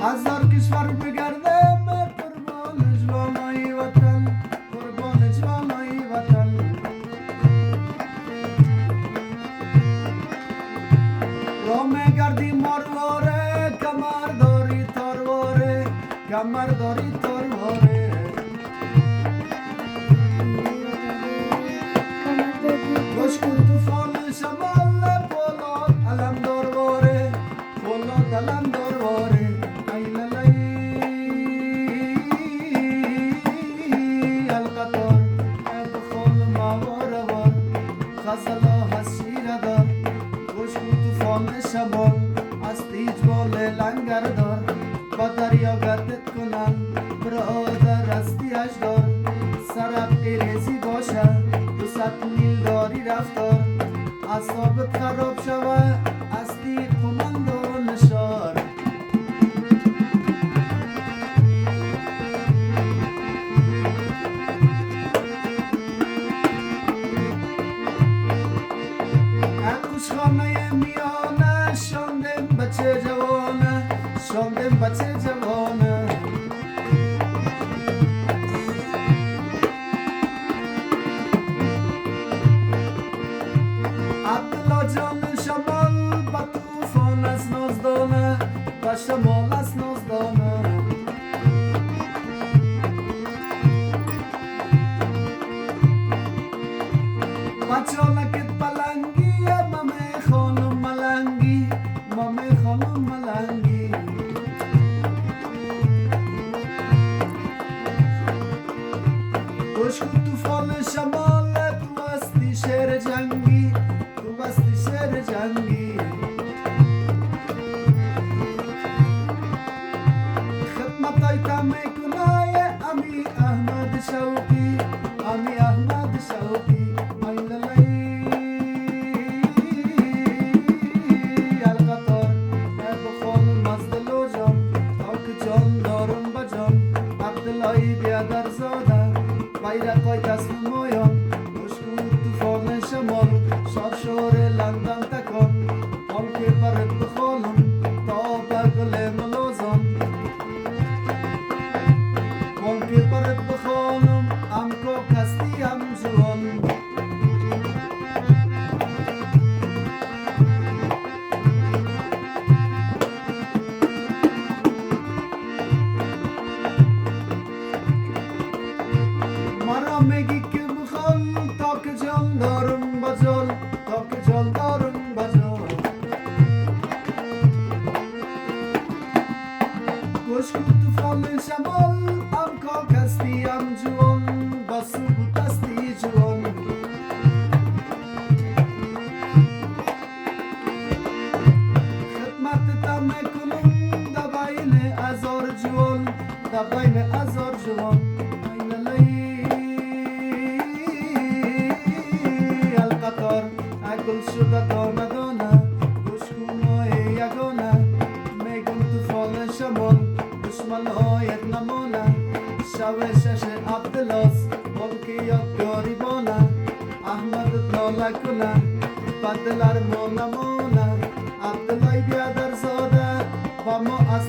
هزار کشور بگردم قربان جوانای وطن، قربان جوانای وطن. را میگردی مرواره کمر داری تارواره، کمر داری تارواره. گوش کن طوفان شمال پولاد علم دارواره، پولاد علم دارواره. ای للی القطار ای بخون مواره وار، غزلا حسیره دار. گوش کن طوفان شمال از تیج بال لنگر دار، با دریا گردت کنن برادر استیش دار. سرک ریزی باشه 200 میل داری رفتار، اعصابت خراب شوه استی قمند و نشار. خانه میانه شاندم بچه جوانه، شاندم بچه جوانه. عبدالله جان شمال با توفان از نازدانه، با شمال از نازدانه. بچالکت پلنگیه مامه خانم ملنگی، مامه خانم ملنگی. گوش کن طوفان شمال تو هستی شعر جنگی، تو هستی شعر جنگی. خدمتای تا میکنای امی احمد شوقی، امی احمد شوقی. ای للی القطار ای بخون مزدلو جان، تا که جان دارم بجان. عبداللهی بیادر زاده بیرقای دست نمایان. گوش کن طوفان شمال شاد شور لندن تکان، حال که برت بخوانم تا به گل ملازان. حال که برت بخوانم ام که کستی ام جوان. مرا میگی که بخوان تا که جان دارم بجال، تا که جان دارم بجال. گوش کن طوفان شمال ام که کستی ام جوان، با سوبوت استی جوان. خدمت تا میکنم در بین هزار جوان، در بین هزار جوان. ای للی القطار ای گل شده دانه دانه. گوش کن مای یگانه میگم طوفان شمال دشمنایت نمانه. شب شش عبدالله حال که یادگاری بانه، احمدت ناله کنه بدلر ما نمانه. عبدالله بیادر زاده با ما از